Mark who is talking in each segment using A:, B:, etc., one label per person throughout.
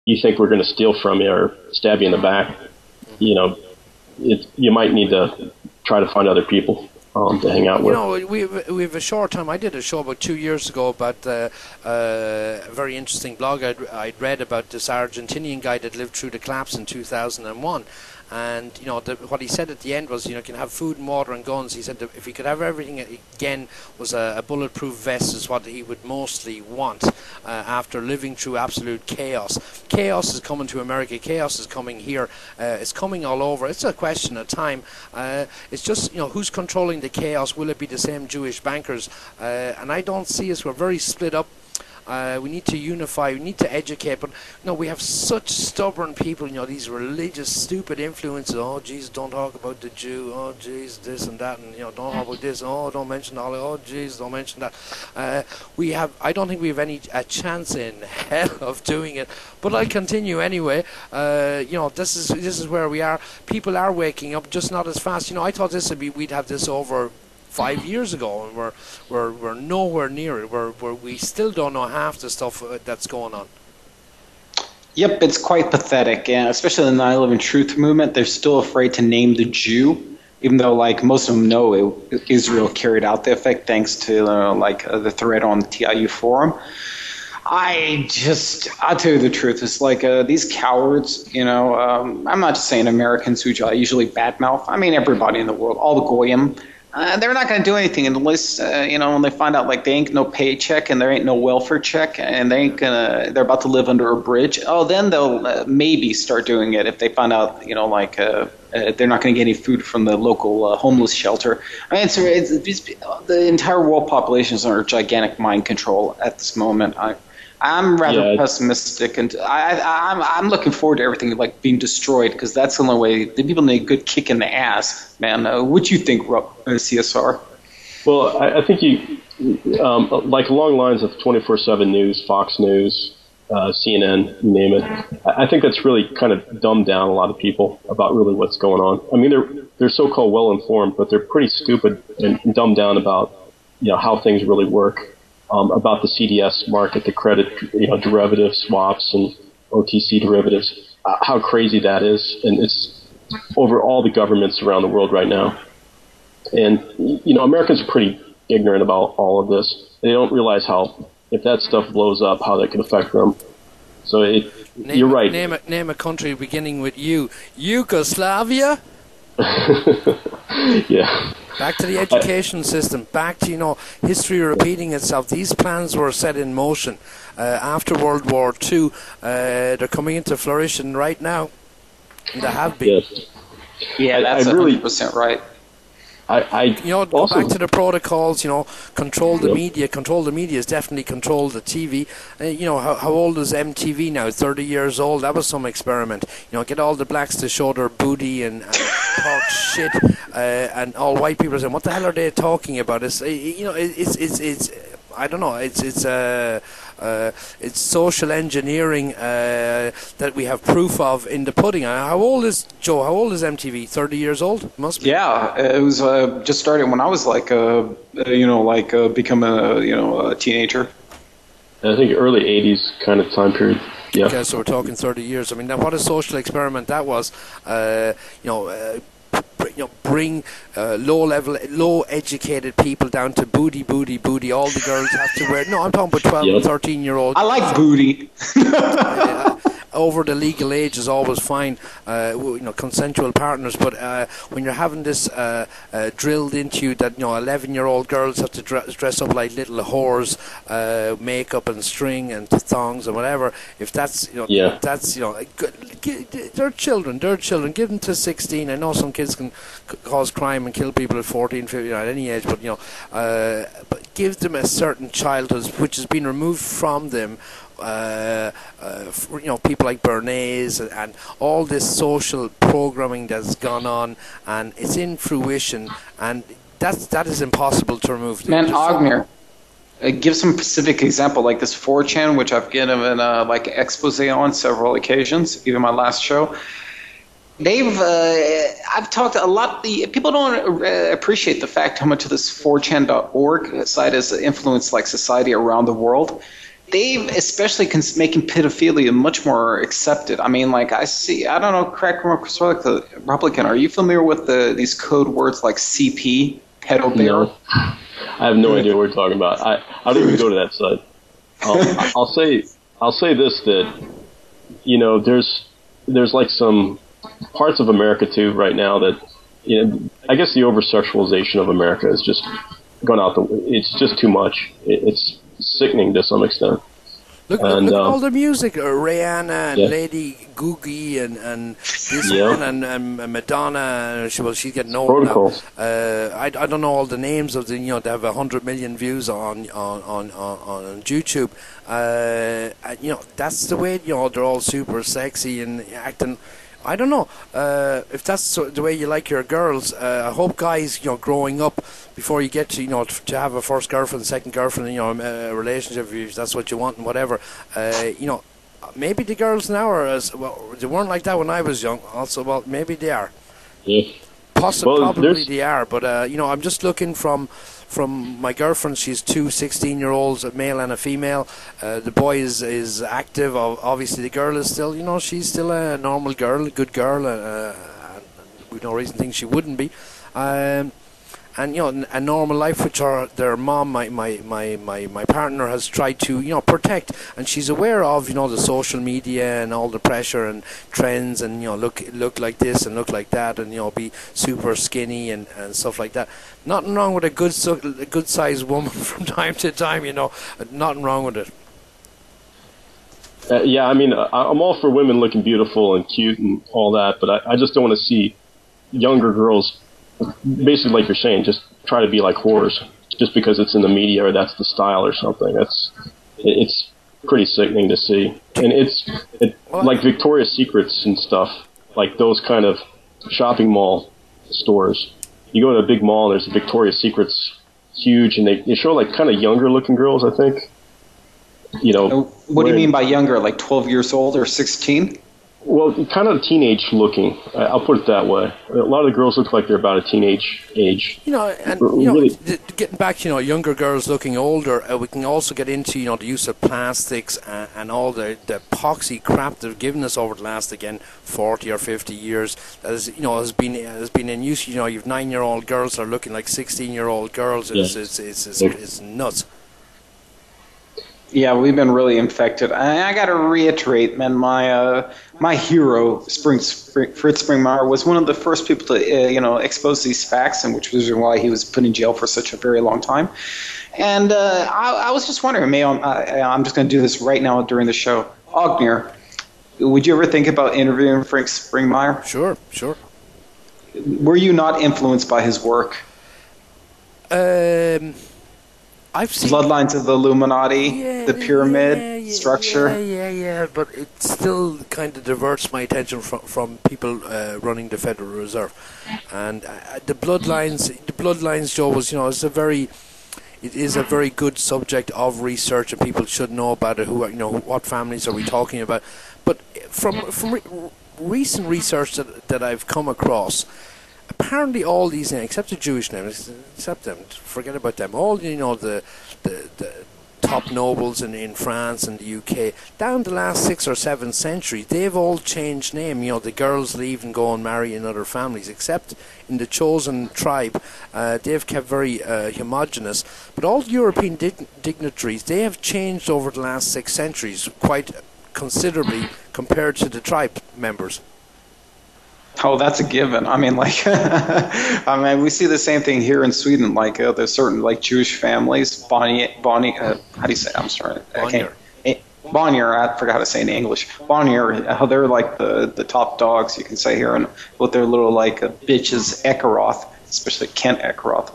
A: you think we're going to steal from you or stab you in the back, you might need to try to find other people to hang out with.
B: We have a short time. I did a show about 2 years ago about a very interesting blog I'd read about this Argentinian guy that lived through the collapse in 2001. And what he said at the end was, you can have food and water and guns. He said that if he could have everything again, was a bulletproof vest is what he would mostly want after living through absolute chaos. Chaos is coming to America. Chaos is coming here. It's coming all over. It's a question of time. It's just who's controlling the chaos? Will it be the same Jewish bankers? And I don't see us. We're very split up. We need to unify, we need to educate, but we have such stubborn people, these religious stupid influences. Oh jeez, don't talk about the Jew. Oh jeez, this and that, and don't talk about this. Oh, don't mention all. Oh jeez, don't mention that. I don't think we have a chance in hell of doing it, but I'll continue anyway. This is where we are. People are waking up, just not as fast. I thought we'd have this over 5 years ago, and we're nowhere near it. We still don't know half the stuff that's going on.
C: Yep, it's quite pathetic, and especially the 9/11 Truth Movement. They're still afraid to name the Jew, even though most of them know Israel carried out the effect thanks to the thread on the TiU forum. I'll tell you the truth. It's these cowards, I'm not just saying Americans who usually badmouth. I mean everybody in the world, all the goyim. They're not going to do anything unless, when they find out they ain't no paycheck and there ain't no welfare check and they're about to live under a bridge. Oh, then they'll maybe start doing it if they find out, they're not going to get any food from the local homeless shelter. I mean, the entire world population is under gigantic mind control at this moment. I'm rather pessimistic, and I'm looking forward to everything being destroyed, because that's the only way. The people need a good kick in the ass, man. What you think, CSR?
A: Well, I think along lines of 24/7 News, Fox News, CNN, you name it. I think that's really kind of dumbed down a lot of people about really what's going on. I mean, they're so-called well-informed, but they're pretty stupid and dumbed down about how things really work. About the CDS market, the credit, derivative swaps and OTC derivatives, how crazy that is, and it's over all the governments around the world right now. And Americans are pretty ignorant about all of this. They don't realize how, if that stuff blows up, how that can affect them. So you're right.
B: Name a country beginning with U. Yugoslavia.
A: Yeah.
B: Back to the education system, back to, history repeating itself. These plans were set in motion after World War II. They're coming into fruition right now. And they have been.
A: Yes.
C: Yeah, that's 100% right.
B: Go back to the protocols, control the media. Control the media is definitely control the TV. How old is MTV now? 30 years old. That was some experiment. Get all the blacks to show their booty and talk shit, and all white people are saying, what the hell are they talking about? It's I don't know. It's social engineering that we have proof of in the pudding. How old is Joe? How old is MTV? 30 years old? Must be.
C: Yeah, it was just started when I was become a teenager.
A: I think early 80s kind of time period. Yeah.
B: Okay, so we're talking 30 years. I mean, what a social experiment that was. Bring low-educated people down to booty. All the girls have to wear. No, I'm talking about 12 and 13-year-olds.
C: I like booty.
B: Over the legal age is always fine, consensual partners. But when you're having this drilled into you that 11-year-old girls have to dress up like little whores, makeup and string and thongs and whatever. If that's that's they're children. Give them to 16. I know some kids can cause crime and kill people at 14, 15, at any age, but but give them a certain childhood which has been removed from them. People like Bernays and all this social programming that's gone on, and it's in fruition, and that is impossible to remove.
C: Man, Agner, give some specific example, like this 4chan, which I've given an expose on several occasions, even my last show. I've talked a lot. People don't appreciate the fact how much of this 4chan.org site has influenced society around the world. they've especially making pedophilia much more accepted. I mean, like I don't know, correct me if I'm the Republican. Are you familiar with these code words like CP, pedo bear?
A: No. I have no idea what we're talking about. I don't even go to that site. I'll say this, that there's like some parts of America too right now that I guess the over sexualization of America is just gone out it's just too much. It's sickening to some extent.
B: Look at all the music, Rihanna and Lady Gaga and this one and Madonna. She's getting old now. I don't know all the names of the they have 100 million views on YouTube. That's the way they're all super sexy and acting. I don't know if that's the way you like your girls. I hope guys, growing up, before you get to to have a first girlfriend, second girlfriend, a relationship, if that's what you want and whatever. Maybe the girls now are they weren't like that when I was young. Also, well, maybe they are. Yeah. Probably they are, but I'm just looking from my girlfriend. She's two 16-year-olds, a male and a female. The boy is active. Obviously, the girl is still, she's still a normal girl, a good girl. We've no reason to think she wouldn't be. And a normal life, which their mom, my partner, has tried to protect, and she's aware of the social media and all the pressure and trends, and look like this and look like that, and be super skinny and stuff like that. Nothing wrong with a good sized woman from time to time, nothing wrong with it.
A: Yeah, I mean, I'm all for women looking beautiful and cute and all that, but I just don't want to see younger girls, basically like you're saying, just try to be like whores just because it's in the media or that's the style or something. It's pretty sickening to see. And it's like Victoria's Secrets and stuff, like those kind of shopping mall stores. You go to a big mall and there's Victoria's Secrets, huge, and they show like kind of younger looking girls, I think.
C: What do you mean by younger, like 12 years old or 16?
A: Well, kind of teenage looking. I'll put it that way. A lot of the girls look like they're about a teenage age.
B: Getting back to younger girls looking older, we can also get into the use of plastics and all the epoxy crap they've given us over the last 40 or 50 years. That is, has been in use. You've 9-year-old girls that are looking like 16-year-old girls. It's nuts.
C: Yeah, we've been really infected. I got to reiterate, man, my hero, Fritz Springmeier, was one of the first people to, expose these facts, and which was why he was put in jail for such a very long time. And I was just wondering, I'm just going to do this right now during the show. Ognir, would you ever think about interviewing Frank Springmeier?
B: Sure.
C: Were you not influenced by his work?
B: I've seen
C: Bloodlines of the Illuminati, the pyramid structure.
B: Yeah, but it still kind of diverts my attention from people running the Federal Reserve, and the bloodlines, Joe, was it is a very good subject of research, and people should know about it. What families are we talking about? But from recent research that I've come across, apparently all these names, except the Jewish names, except them, forget about them, all the top nobles in France and the UK, down the last 6 or 7 centuries, they've all changed name. The girls leave and go and marry in other families, except in the chosen tribe, they've kept very homogenous. But all European dignitaries, they have changed over the last 6 centuries quite considerably compared to the tribe members.
C: Oh, that's a given. I mean, we see the same thing here in Sweden. Like, there's certain Jewish families. How do you say? I'm sorry. Bonnier. I forgot how to say in English. Bonnier. How they're like the top dogs, you can say here, and with their little bitches Ekeroth, especially Kent Ekeroth,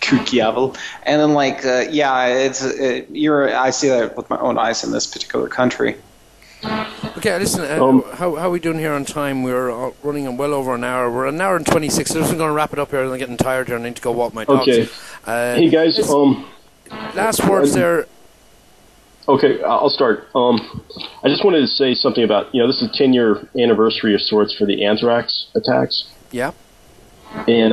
C: Kukjävel. And then I see that with my own eyes in this particular country.
B: Okay, listen, how are we doing here on time? We're running well over an hour. We're an hour and 26, so I'm going to wrap it up here. I'm getting tired here. I need to go walk my dogs.
A: Okay. Hey, guys.
B: Last words there.
A: Okay, I'll start. I just wanted to say something about, this is a 10-year anniversary of sorts for the anthrax attacks.
B: Yeah.
A: And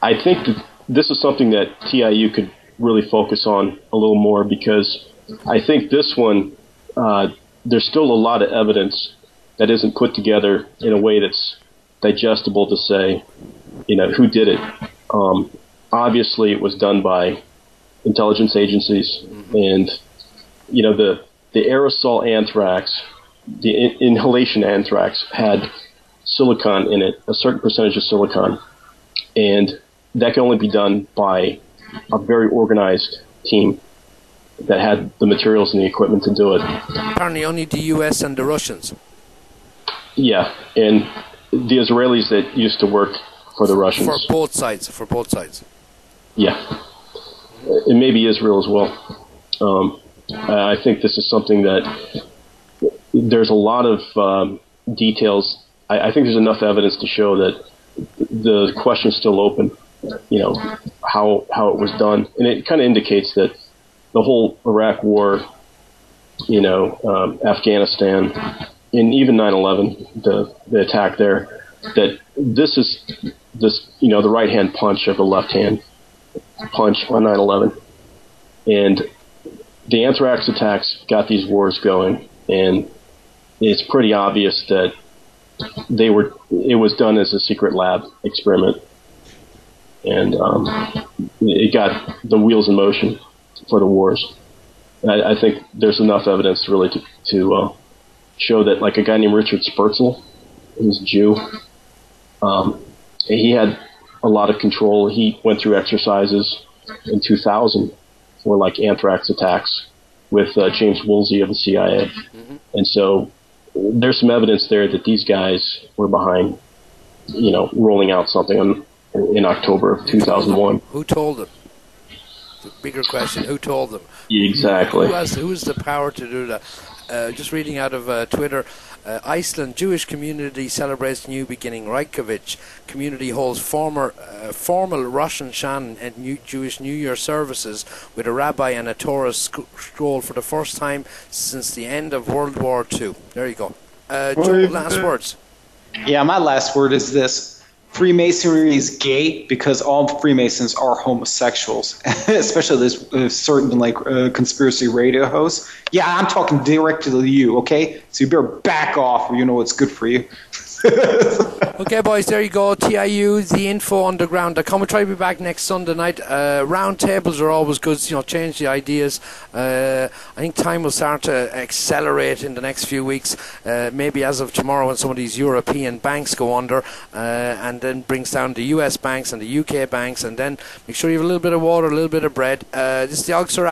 A: I think that this is something that TiU could really focus on a little more because I think this one, there's still a lot of evidence that isn't put together in a way that's digestible to say, who did it. Obviously, it was done by intelligence agencies, and the aerosol anthrax, the inhalation anthrax had silicon in it, a certain percentage of silicon, and that can only be done by a very organized team that had the materials and the equipment to do it.
B: Apparently only the US and the Russians.
A: Yeah, and the Israelis that used to work for the Russians.
B: For both sides. Yeah.
A: And maybe Israel as well. I think this is something that there's a lot of details. I think there's enough evidence to show that the question's still open, how it was done. And it kind of indicates that the whole Iraq war, Afghanistan, and even 9/11, the attack there, that this is the right hand punch of the left hand punch on 9/11. And the anthrax attacks got these wars going, and it's pretty obvious that it was done as a secret lab experiment, and it got the wheels in motion for the wars. I think there's enough evidence really to show that, like a guy named Richard Spurzel, who's a Jew, he had a lot of control. He went through exercises in 2000 for like anthrax attacks with James Woolsey of the CIA. Mm-hmm. And so there's some evidence there that these guys were behind, rolling out something in October of 2001.
B: Who told them? The bigger question, who told them?
A: Exactly.
B: Who has the power to do that? Just reading out of Twitter, Iceland Jewish community celebrates new beginning. Reykjavik community holds formal Rosh Hashanah and Jewish New Year services with a rabbi and a Torah scroll for the first time since the end of World War II. There you go. Joe, last words.
C: Yeah, my last word is this. Freemasonry is gay because all Freemasons are homosexuals, especially this certain conspiracy radio hosts. Yeah, I'm talking directly to you, okay? So you better back off or you know what's good for you.
B: Okay, boys, there you go. TiU, the info underground.com. We'll try to be back next Sunday night. Round tables are always good, change the ideas. I think time will start to accelerate in the next few weeks, maybe as of tomorrow when some of these European banks go under, and then brings down the US banks and the UK banks, and then make sure you have a little bit of water, a little bit of bread. This is the Oxford